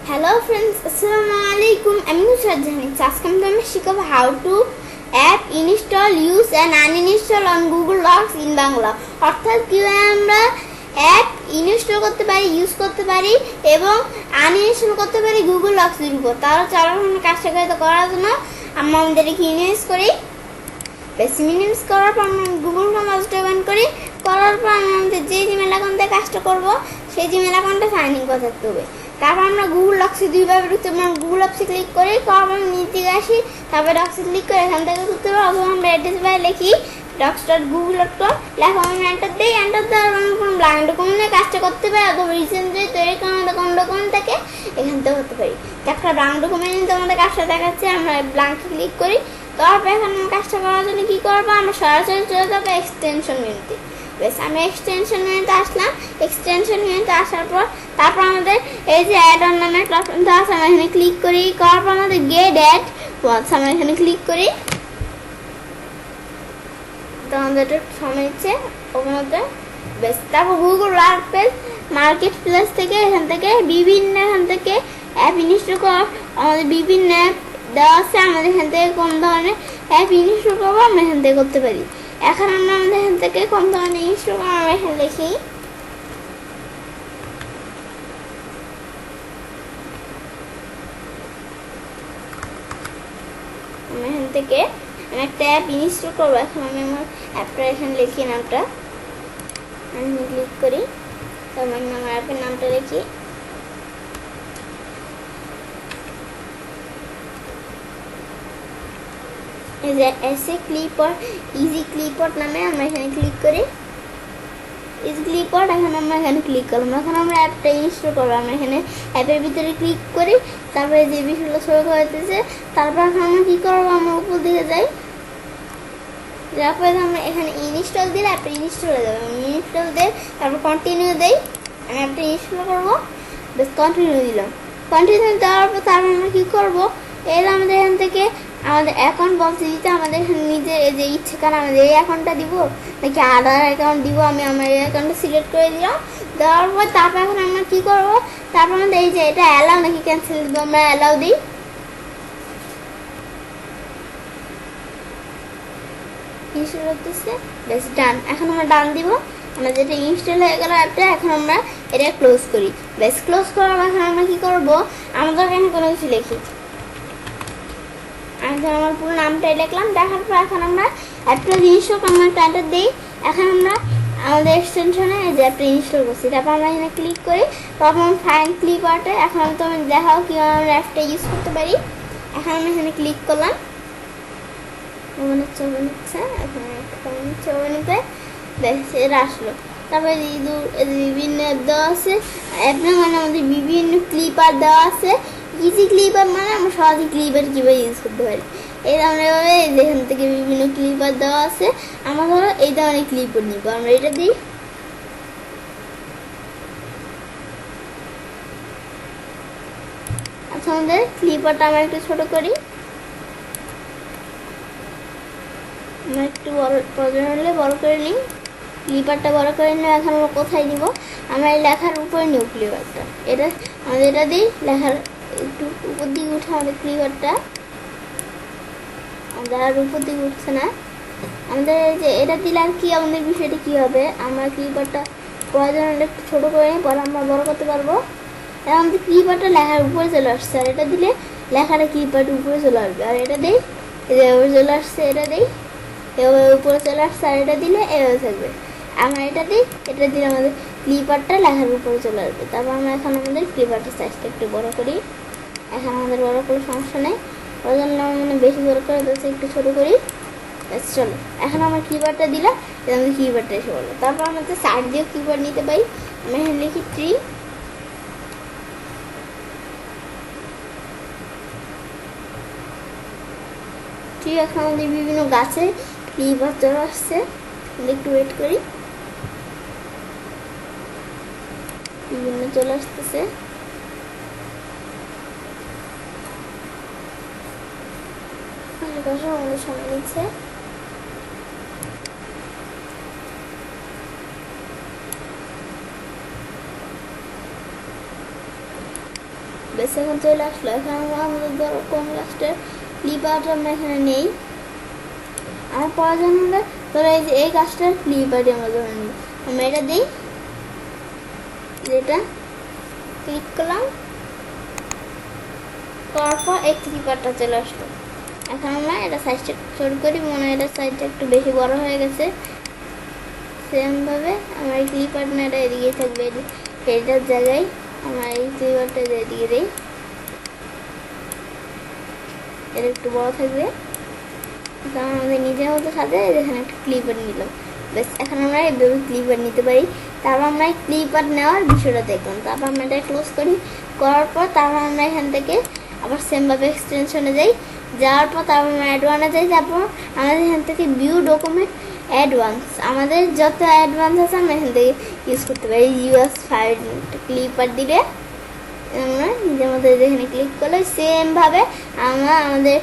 Hello friends, Assalamualaikum. I'm Nusrat Jahani. আজকে আমি শিখাবো how to app install, use and uninstall on Google Docs in Bangla. অর্থাৎ কিভাবে আমরা অ্যাপ ইনস্টল করতে পারি, ইউজ করতে পারি এবং আনইনস্টল করতে পারি Google Docs এর উপর। তাহলে চলো আমরা কাজটা করার জন্য আমরা আমাদের মিনিমাইজ করি। বেশি মিনিমাইজ করার পর আমরা Google Form ওপেন করি। করার পর আমরা আমাদের যে জিমেল অ্যাকাউন্টে কাজটা করব সেই জিমেল অ্যাকাউন্টে সাইন ইন করতে হবে। তারপর আমরা গুগল ডক্সে দুইভাবে ঢুকতে আমরা গুগল অ্যাপসে ক্লিক করি, তারপর নিচে আসি, তারপর ডক্সে ক্লিক করে এখান থেকে ঢুকতে পারবো। অথবা আমরা অ্যাড্রেস বারে লিখি docs.google.com, লেখা আমি এন্টার দিই। এন্টার দেওয়ার পর আমি কোনো ব্ল্যাঙ্ক ডকুমেন্টে কাজটা করতে পারি অথবা রিসেন্ট যদি তৈরি কোন ডকুমেন্ট থাকে এখান থেকে করতে পারি। একটা ব্ল্যাঙ্ক ডকুমেন্ট তোমাদের কাজটা দেখাচ্ছে, আমরা ব্ল্যাঙ্কে ক্লিক করি। তারপর এখন আমি কাজটা করার জন্য কী করবো, আমরা সরাসরি চলে যাবো এক্সটেনশন মেনুতে। বেশ, আমি এক্সটেনশন মেনুতে আসলাম। এক্সটেনশন মেনুতে আসার পর তারপর আমাদের এই যে অ্যাড অন নামে একটা অপশনটা আছে, আমরা এখানে ক্লিক করি। করার পর আমাদের গেট অ্যাড আমরা এখানে ক্লিক করি। তো আমাদের একটা সময় নিচ্ছে ওখানে। বেশ, তারপর গুগল মার্কেট প্লেস থেকে এখান থেকে অ্যাপ ইনস্টল করার আমাদের বিভিন্ন অ্যাপ দেওয়া আছে। আমাদের এখান থেকে কোন ধরনের অ্যাপ ইনস্টল করবো আমরা এখান থেকে করতে পারি। এখন আমরা আমাদের এখান থেকে কোন ধরনের ইনস্টল করবো আমরা এখানে লিখি। আমি এখান থেকে আমি একটা অ্যাপ ইনস্টল করবো। এখন আমি আমার অ্যাপটা এখানে লিখি, নামটা আমি ক্লিক করি। তারপর আমি আমার অ্যাপের নামটা লিখি। এসে ক্লিপবোর্ড ইজি ক্লিপবোর্ড নামে আমরা এখানে ক্লিক করি। ইজি ক্লিপবোর্ড এখন আমরা এখানে ক্লিক করলাম। এখন আমরা অ্যাপটা ইনস্টল করবো। আমরা এখানে অ্যাপের ভিতরে ক্লিক করি। তারপরে যে বিষয়গুলো শুরু করতেছে, তারপর এখন আমরা কী করবো, আমরা উপর দিকে যাই। যার পরে আমরা এখানে ইনস্টল দিলে অ্যাপটা ইনস্টল হয়ে যাবে। ইনস্টল দিয়ে তারপর কন্টিনিউ দেই। আমি অ্যাপটা ইনস্টল করবো। বেশ, কন্টিনিউ দিলাম। কন্টিনিউ দেওয়ার পর তারপর আমরা কী করবো, এর আমাদের এখান থেকে আমাদের অ্যাকাউন্ট বক্স দিতে আমাদের এখানে নিজে যে ইচ্ছে কারণ আমাদের এই অ্যাকাউন্টটা দিব নাকি আদার অ্যাকাউন্ট দিব, আমি আমার এই অ্যাকাউন্টটা সিলেক্ট করে দিলাম। দেওয়ার পর তারপর এখন আমরা কী করবো, তারপর আমাদের এই যে এটা অ্যালাউ নাকি ক্যান্সেল দিব, আমরা অ্যালাউ দিই। ইনস্টল করতেছে। বেশ, ডান। এখন আমরা ডান দিব। আমরা যেটা ইনস্টল হয়ে গেল অ্যাপটা, এখন আমরা এটা ক্লোজ করি। বেশ, ক্লোজ করার এখন আমরা কী করবো, আমাদের এখানে কোনো কিছু লিখি। আমি আমার পুরো নামটাই লিখলাম। দেখার পর এখন আমরা অ্যাপটা ইনস্টল আমরা একটা এন্টার দিই। এখন আমরা আমাদের এক্সটেনশনে যে অ্যাপটা ইনস্টল করছি, তারপর আমরা এখানে ক্লিক করি। তখন ফাইন ক্লিপবোর্ডে এখন আমি তোমার দেখাও কীভাবে আমরা অ্যাপটা ইউজ করতে পারি। এখন আমি এখানে ক্লিক করলাম। ছবি নিচ্ছে, এখন ছবি নিতে বেশ এটা আসলো। তারপরে বিভিন্ন অ্যাপ দেওয়া আছে। অ্যাপের মানে আমাদের বিভিন্ন ক্লিপার দেওয়া আছে। ইজি ক্লিপার মানে আমরা সহজে ক্লিপার কীভাবে ইউজ করতে পারি। এই ধরনের যেখান থেকে বিভিন্ন ক্লিপার দেওয়া আছে। আমরা ধরো এই ধরনের ক্লিপার নিব, আমরা এটা দিই। আচ্ছা, আমাদের ক্লিপারটা আমরা একটু ছোট করি। আমরা একটু বড় প্রয়োজন হলে বড় করে নিই। ক্লিপারটা বড় করে নিই। এখন আমরা কোথায় নিব, আমরা এই লেখার উপরে নিব ক্লিপারটা। এটা আমাদের এটা দিই, লেখার একটু উপর দিকে উঠে আমাদের ক্লিপারটা। আমাদের আর উপর দিকে উঠছে না। আমাদের এই যে এটা দিলে আর কি আমাদের বিষয়টা কী হবে, আমরা ক্লিপারটা প্রয়োজন হলে একটু ছোটো করে নিই, পরে আমরা বড় করতে পারবো। এখন আমাদের ক্লিপারটা লেখার উপরে চলে আসছে, আর এটা দিলে লেখাটা ক্লিপারটা উপরে চলে আসবে। আর এটা দিই, এটা উপরে চলে আসছে, এটা দিই এভাবে উপরে চলে আসছে, আর এটা দিলে এভাবে থাকবে। আমরা এটা দিই, এটা দিলে আমাদের ক্লিপারটা লেখার উপরে চলে আসবে। তারপর আমরা এখন আমাদের ক্লিপারটা সাইজটা একটু বড় করি। এখন আমাদের বড় করে সমস্যা নেই, ওই জন্য মানে বেশি বড় করে দিচ্ছে, একটু ছোটো করি। চলো, এখন আমার কিবোর্ডটা দিলাম, আমাদের কিবোর্ডটা এসে বললো। তারপর আমাদের সাইড দিয়েও কিবোর্ড নিতে পারি। আমি এখানে লিখি ট্রি। এখন আমাদের বিভিন্ন গাছে কিবোর্ড চলে আসছে, একটু ওয়েট করি। বিভিন্ন চলে আসতেছে। আমাদের সময় নিচ্ছে। বেশ এখন চলে আসলো। এখন আমরা আমাদের ধরো কোন কাজটার ক্লিপার আমরা এখানে নেই, আমার প্রয়োজন হলে ধরো এই যে এই কাজটার ক্লিপারটি আমরা ধরে নিই, আমরা এটা দিই, যেটা ক্লিক করলাম, করার পর এই ক্লিপারটা চলে আসলো। এখন আমরা এটা সাইজটা ছোট করি, মনে হয় এটা সাইজটা একটু বেশি বড় হয়ে গেছে। সেমভাবে আমার এই ক্লিপারটা এটা এদিকে থাকবে, এটার জায়গায় আমরা এই ক্লিপারটা এদিকে দিই, এটা একটু বড় থাকবে। আমাদের নিজের মতো সাথে এখানে একটা ক্লিপার নিলাম, বেশ এখন আমরা এইভাবে ক্লিপার নিতে পারি। তারপর আমরা এই ক্লিপার নেওয়ার বিষয়টা দেখলাম, তারপর আমরা এটা ক্লোজ করি, করার পর তারপর আমরা এখান থেকে আবার সেমভাবে এক্সটেনশনে যাই, যাওয়ার পর তারপর আমরা অ্যাডভান্সে যাই। তারপর আমাদের এখান থেকে ভিউ ডকুমেন্ট অ্যাডভান্স, আমাদের যত অ্যাডভান্স আছে আমরা এখান থেকে ইউজ করতে পারি। ইউএস ফাইল ক্লিপার দিলে আমরা নিজের মতো এখানে ক্লিক করলে সেমভাবে আমরা আমাদের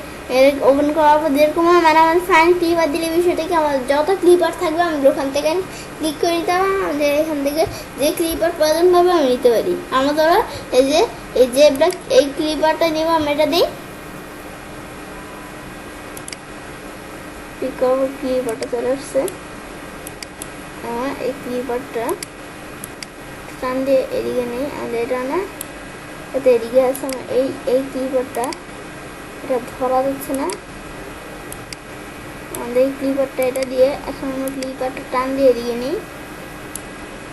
ওপেন করার পর যেরকম মানে আমাদের ফাইন ক্লিপার দিলে বিষয়টাকে আমাদের যত ক্লিপার থাকবে আমাদের ওখান থেকে ক্লিক করে নিতে হবে, আমাদের এখান থেকে যে ক্লিপার প্রয়োজন হবে আমি নিতে পারি। আমরা ধরো এই যে এই ক্লিপারটা নিব, আমরা এটা দিই, ক্লিক করবো, ক্লিপারটা চলে আসছে। আমার এই ক্লিপারটা টান দিয়ে এদিকে নেই, আমাদের এটা না এটা এদিকে আছে। এই ক্লিপারটা এটা ধরা যাচ্ছে না, আমাদের এই ক্লিপারটা এটা দিয়ে এখন আমরা ক্লিপারটা টান দিয়ে এদিকে নিই,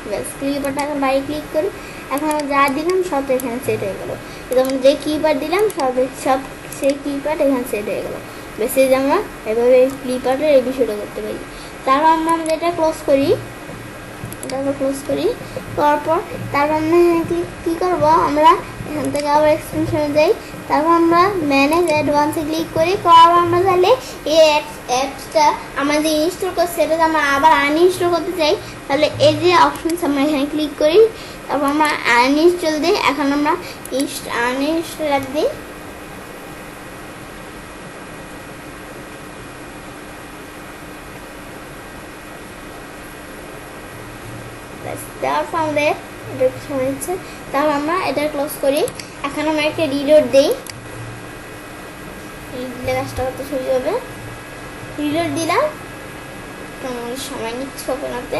ব্যাস ক্লিপারটা এখন বাইরে ক্লিক করি। এখন আমরা যা দিলাম সব এখানে সেট হয়ে গেলো, যেমন যে ক্লিপার দিলাম সব সেই ক্লিপার এখানে সেট হয়ে গেলো। বেশ এই যে আমরা এভাবে এই ক্লিপারের এই বিষয়টা করতে পারি। তারপর আমরা এটা ক্লোজ করি, এটা আমরা ক্লোজ করি, তারপর আমরা কী করবো, আমরা এখান থেকে আবার এক্সটেনশনে যাই, তারপর আমরা ম্যানেজ অ্যাডভান্সে ক্লিক করি, করার আমরা চাইলে এই অ্যাপসটা আমাদের ইনস্টল করছে সেটা আমরা আবার আনইনস্টল করতে চাই, তাহলে এই যে অপশনস আমরা এখানে ক্লিক করি, তারপর আমরা আনইনস্টল দিই। এখন আমরা আনইনস্টল দিই, দেওয়ার পর আমাদের এটা সময় হচ্ছে, তাহলে আমরা এটা ক্লোজ করি। এখন আমরা একটা রিলোড দিই, দিলে কাজটা করতে শুরু হবে। রিলোড দিলাম, সময় নিচ্ছে ওপেনাতে।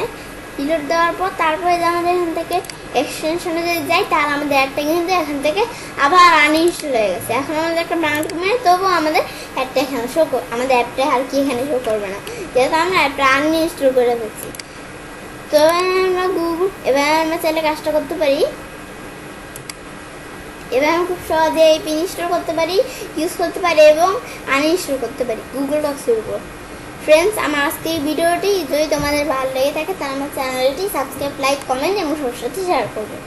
রিলোড দেওয়ার পর তারপরে যে আমাদের এখান থেকে এক্সটেনশনে যদি যাই, তাহলে আমাদের অ্যাডটা কিন্তু এখান থেকে আবার আনইনস্টল হয়ে গেছে। এখন আমাদের একটা ব্রাউন কমে, তবুও আমাদের অ্যাডটা এখানে আমাদের অ্যাপটা আর কি এখানে শো করবে না, যেহেতু আমরা অ্যাপটা আনইনস্টল করে ফেলছি। তো আমরা এবার আমরা চাইলে কাজটা করতে পারি, এবার আমরা খুব সহজে এই ইনস্টল করতে পারি, ইউজ করতে পারি এবং আনইনস্টল করতে পারি গুগল ডক্সের উপর। ফ্রেন্ডস, আমার আজকে এই ভিডিওটি যদি তোমাদের ভালো লেগে থাকে তাহলে আমার চ্যানেলটি সাবস্ক্রাইব, লাইক, কমেন্ট এবং সবার সাথে শেয়ার করবে।